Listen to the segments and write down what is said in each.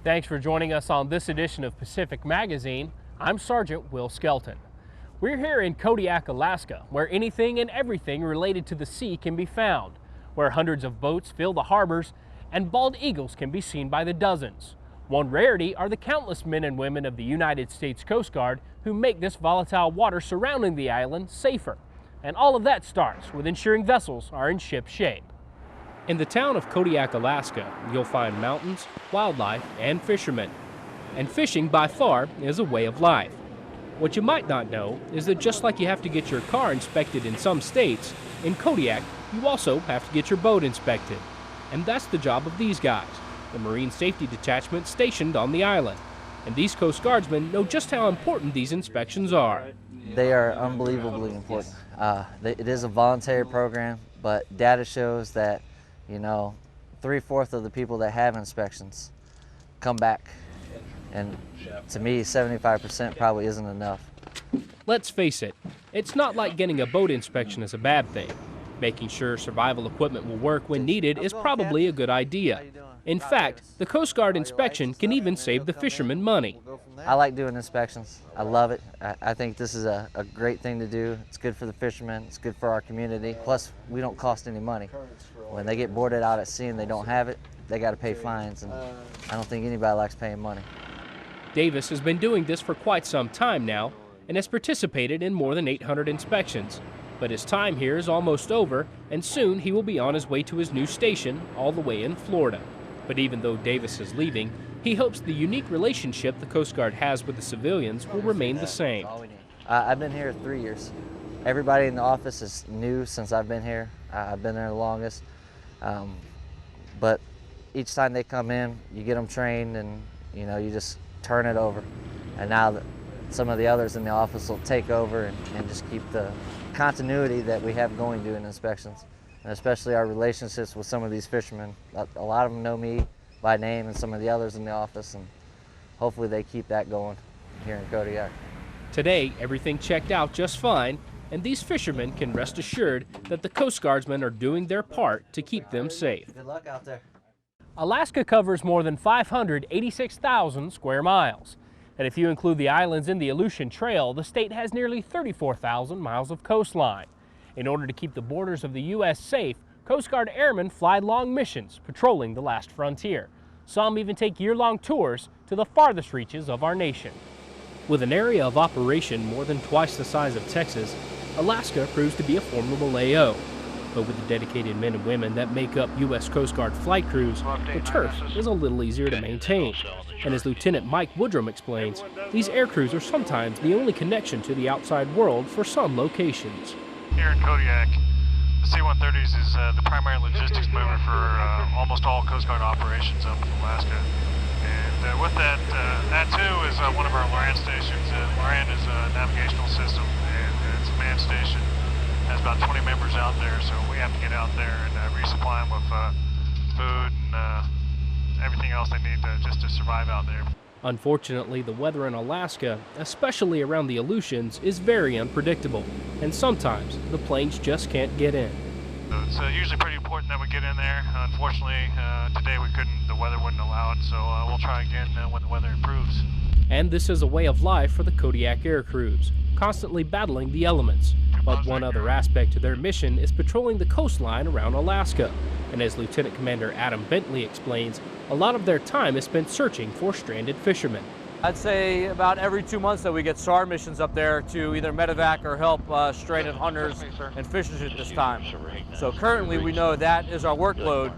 Thanks for joining us on this edition of Pacific Magazine. I'm Sergeant Will Skelton. We're here in Kodiak, Alaska, where anything and everything related to the sea can be found, where hundreds of boats fill the harbors and bald eagles can be seen by the dozens. One rarity are the countless men and women of the United States Coast Guard who make this volatile water surrounding the island safer. And all of that starts with ensuring vessels are in ship shape. In the town of Kodiak, Alaska, you'll find mountains, wildlife, and fishermen. And fishing, by far, is a way of life. What you might not know is that just like you have to get your car inspected in some states, in Kodiak, you also have to get your boat inspected. And that's the job of these guys, the Marine Safety Detachment stationed on the island. And these Coast Guardsmen know just how important these inspections are. They are unbelievably important. It is a voluntary program, but data shows that 3/4 of the people that have inspections come back. And to me, 75% probably isn't enough. Let's face it, it's not like getting a boat inspection is a bad thing. Making sure survival equipment will work when needed is probably a good idea. In fact, the Coast Guard inspection can even save the fishermen money. I like doing inspections. I love it. I think this is a great thing to do. It's good for the fishermen. It's good for our community. Plus, we don't cost any money. When they get boarded out at sea and they don't have it, they got to pay fines, and I don't think anybody likes paying money. Davis has been doing this for quite some time now and has participated in more than 800 inspections. But his time here is almost over, and soon he will be on his way to his new station all the way in Florida. But even though Davis is leaving, he hopes the unique relationship the Coast Guard has with the civilians will remain the same. I've been here 3 years. Everybody in the office is new since I've been here. I've been there the longest. But each time they come in, you get them trained, and you just turn it over. And now that some of the others in the office will take over and just keep the continuity that we have going doing inspections. And especially our relationships with some of these fishermen. A lot of them know me by name and some of the others in the office, and hopefully they keep that going here in Kodiak. Today, everything checked out just fine, and these fishermen can rest assured that the Coast Guardsmen are doing their part to keep them safe. Good luck out there. Alaska covers more than 586,000 square miles. And if you include the islands in the Aleutian Trail, the state has nearly 34,000 miles of coastline. In order to keep the borders of the U.S. safe, Coast Guard airmen fly long missions patrolling the last frontier. Some even take year-long tours to the farthest reaches of our nation. With an area of operation more than twice the size of Texas, Alaska proves to be a formidable AO. But with the dedicated men and women that make up U.S. Coast Guard flight crews, the turf is a little easier to maintain. And as Lieutenant Mike Woodrum explains, these air crews are sometimes the only connection to the outside world for some locations. Here in Kodiak, the C-130s is the primary logistics mover for almost all Coast Guard operations up in Alaska. And with that, that too is one of our Loran stations. Loran is a navigational system, and it's a manned station. Has about 20 members out there, so we have to get out there and resupply them with food and everything else they need just to survive out there. Unfortunately, the weather in Alaska, especially around the Aleutians, is very unpredictable, and sometimes the planes just can't get in. So it's usually pretty important that we get in there. Unfortunately, today we couldn't, the weather wouldn't allow it, so we'll try again when the weather improves. And this is a way of life for the Kodiak air crews, constantly battling the elements. But one other aspect to their mission is patrolling the coastline around Alaska. And as Lieutenant Commander Adam Bentley explains, a lot of their time is spent searching for stranded fishermen. I'd say about every 2 months that we get SAR missions up there to either medevac or help stranded hunters and fishers at this time. So currently we know that is our workload,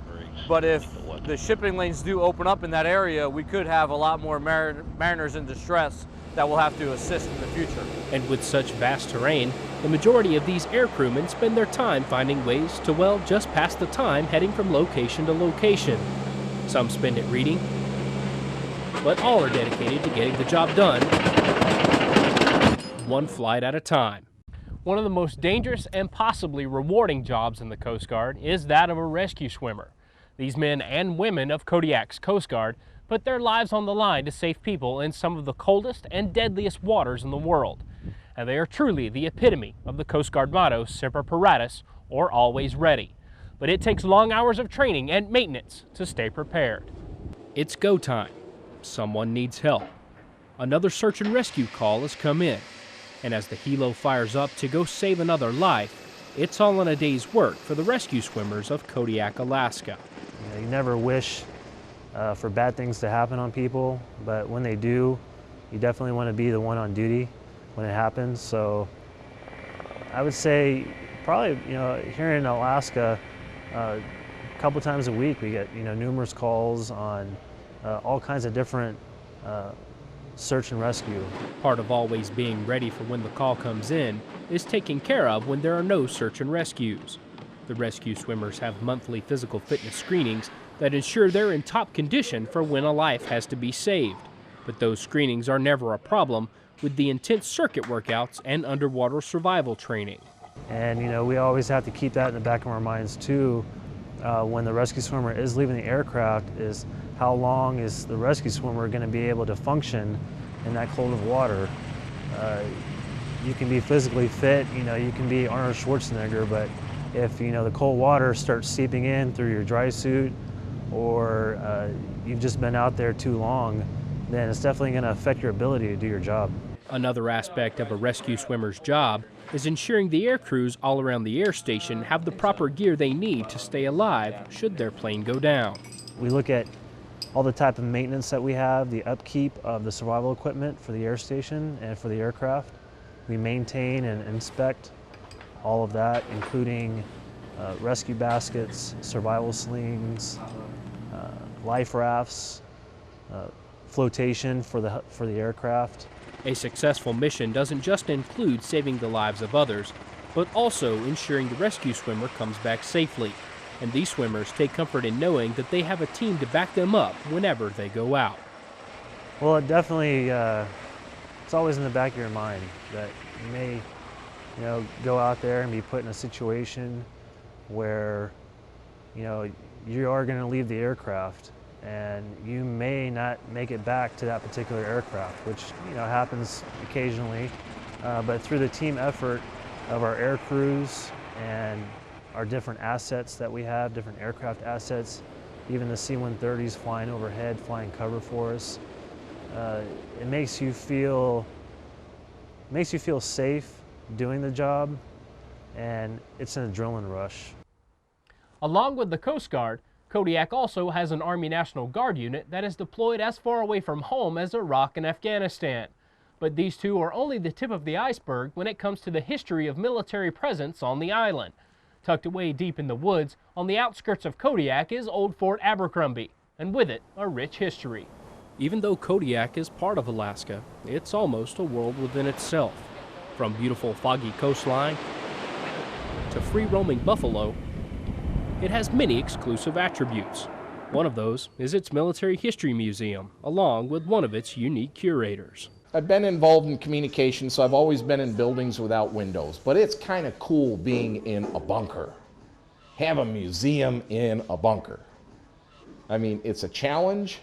but if the shipping lanes do open up in that area, we could have a lot more mariners in distress that will have to assist in the future. And with such vast terrain, the majority of these air crewmen spend their time finding ways to, well, just pass the time heading from location to location. Some spend it reading, but all are dedicated to getting the job done, one flight at a time. One of the most dangerous and possibly rewarding jobs in the Coast Guard is that of a rescue swimmer. These men and women of Kodiak's Coast Guard put their lives on the line to save people in some of the coldest and deadliest waters in the world. And they are truly the epitome of the Coast Guard motto, Semper Paratus, or always ready. But it takes long hours of training and maintenance to stay prepared. It's go time. someone needs help. Another search and rescue call has come in, and as the helo fires up to go save another life, it's all in a day's work for the rescue swimmers of Kodiak, Alaska. You never wish for bad things to happen on people, but when they do, you definitely want to be the one on duty when it happens. So I would say probably, here in Alaska, a couple times a week we get, numerous calls on all kinds of different search and rescue. Part of always being ready for when the call comes in is taken care of when there are no search and rescues. The rescue swimmers have monthly physical fitness screenings that ensure they're in top condition for when a life has to be saved. But those screenings are never a problem with the intense circuit workouts and underwater survival training. And we always have to keep that in the back of our minds too. When the rescue swimmer is leaving the aircraft, is how long is the rescue swimmer going to be able to function in that cold of water? You can be physically fit, you can be Arnold Schwarzenegger, but if the cold water starts seeping in through your dry suit, or you've just been out there too long, then it's definitely going to affect your ability to do your job. Another aspect of a rescue swimmer's job is ensuring the air crews all around the air station have the proper gear they need to stay alive should their plane go down. We look at all the type of maintenance that we have, the upkeep of the survival equipment for the air station and for the aircraft. We maintain and inspect all of that, including rescue baskets, survival slings, life rafts, flotation for the aircraft. A successful mission doesn't just include saving the lives of others, but also ensuring the rescue swimmer comes back safely. And these swimmers take comfort in knowing that they have a team to back them up whenever they go out. Well, it definitely, it's always in the back of your mind that you may, go out there and be put in a situation where, you are going to leave the aircraft and you may not make it back to that particular aircraft, which, happens occasionally. But through the team effort of our air crews and our different assets that we have, different aircraft assets, even the C-130s flying overhead, flying cover for us, it makes you feel safe doing the job, and it's an adrenaline rush. Along with the Coast Guard, Kodiak also has an Army National Guard unit that is deployed as far away from home as Iraq and Afghanistan. But these two are only the tip of the iceberg when it comes to the history of military presence on the island. Tucked away deep in the woods on the outskirts of Kodiak is Old Fort Abercrombie, and with it, a rich history. Even though Kodiak is part of Alaska, it's almost a world within itself. From beautiful foggy coastline to free-roaming buffalo, it has many exclusive attributes. One of those is its military history museum, along with one of its unique curators. I've been involved in communication, so I've always been in buildings without windows, but it's kind of cool being in a bunker. Have a museum in a bunker. I mean, it's a challenge,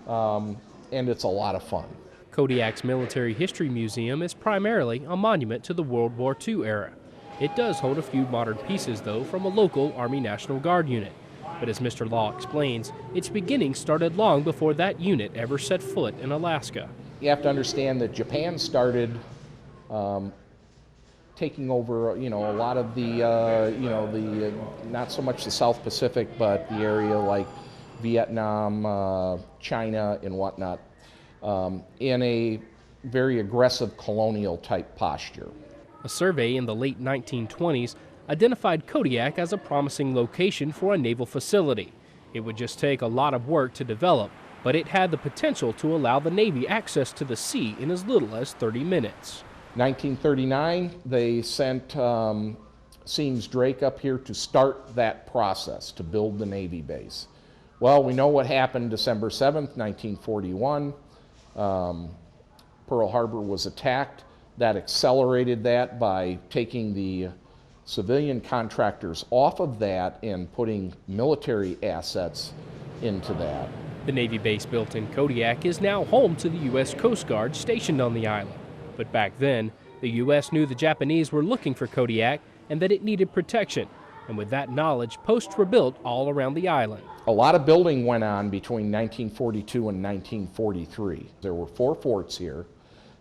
and it's a lot of fun. Kodiak's Military History Museum is primarily a monument to the World War II era. It does hold a few modern pieces, though, from a local Army National Guard unit. But as Mr. Law explains, its beginnings started long before that unit ever set foot in Alaska. You have to understand that Japan started taking over, a lot of the, not so much the South Pacific, but the area like Vietnam, China, and whatnot, in a very aggressive colonial type posture. A survey in the late 1920s identified Kodiak as a promising location for a naval facility. It would just take a lot of work to develop, but it had the potential to allow the Navy access to the sea in as little as 30 minutes. 1939, they sent Seames Drake up here to start that process, to build the Navy base. Well, we know what happened December 7th, 1941. Pearl Harbor was attacked. That accelerated that by taking the civilian contractors off of that and putting military assets into that. The Navy base built in Kodiak is now home to the U.S. Coast Guard stationed on the island. But back then, the U.S. knew the Japanese were looking for Kodiak and that it needed protection. And with that knowledge, posts were built all around the island. A lot of building went on between 1942 and 1943. There were 4 forts here,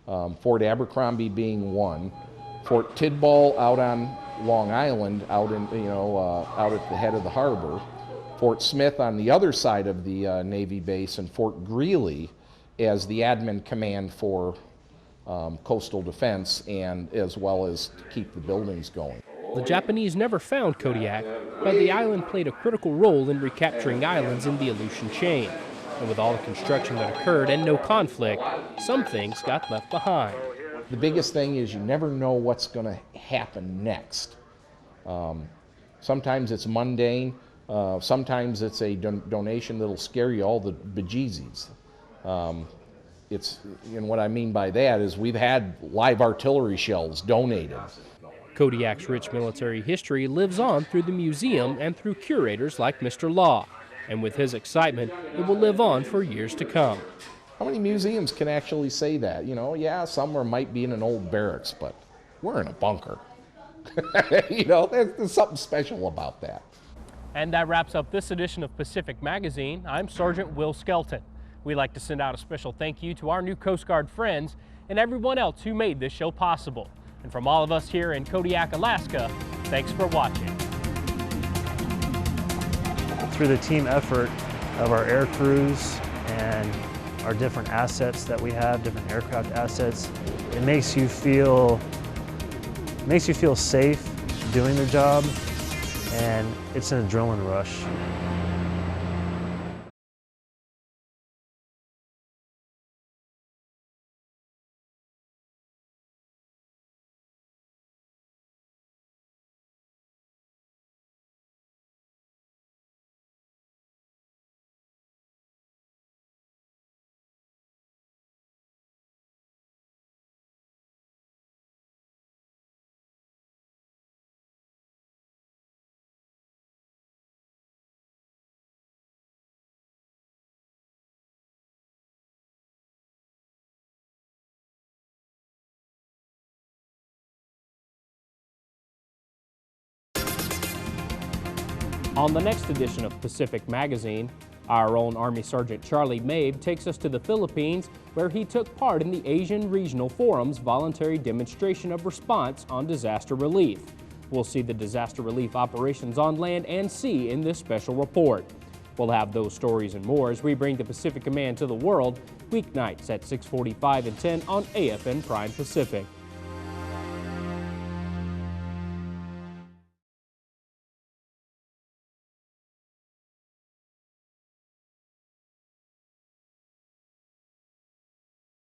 Fort Abercrombie being one, Fort Tidball out on Long Island, out at the head of the harbor, Fort Smith on the other side of the Navy base, and Fort Greeley as the admin command for coastal defense, and as well as to keep the buildings going. The Japanese never found Kodiak, but the island played a critical role in recapturing islands in the Aleutian chain. And with all the construction that occurred and no conflict, some things got left behind. The biggest thing is you never know what's going to happen next. Sometimes it's mundane, sometimes it's a donation that'll scare you all the bejesus. And what I mean by that is we've had live artillery shells donated. Kodiak's rich military history lives on through the museum and through curators like Mr. Law. And with his excitement, it will live on for years to come. How many museums can actually say that? You know, yeah, somewhere might be in an old barracks, but we're in a bunker. You know, there's something special about that. And that wraps up this edition of Pacific Magazine. I'm Sergeant Will Skelton. We'd like to send out a special thank you to our new Coast Guard friends and everyone else who made this show possible. And from all of us here in Kodiak, Alaska, thanks for watching. Through the team effort of our air crews and our different assets that we have, different aircraft assets, it makes you feel safe doing the job, and it's an adrenaline rush. On the next edition of Pacific Magazine, our own Army Sergeant Charlie Mabe takes us to the Philippines, where he took part in the Asian Regional Forum's voluntary demonstration of response on disaster relief. We'll see the disaster relief operations on land and sea in this special report. We'll have those stories and more as we bring the Pacific Command to the world, weeknights at 6:45 and 10 on AFN Prime Pacific.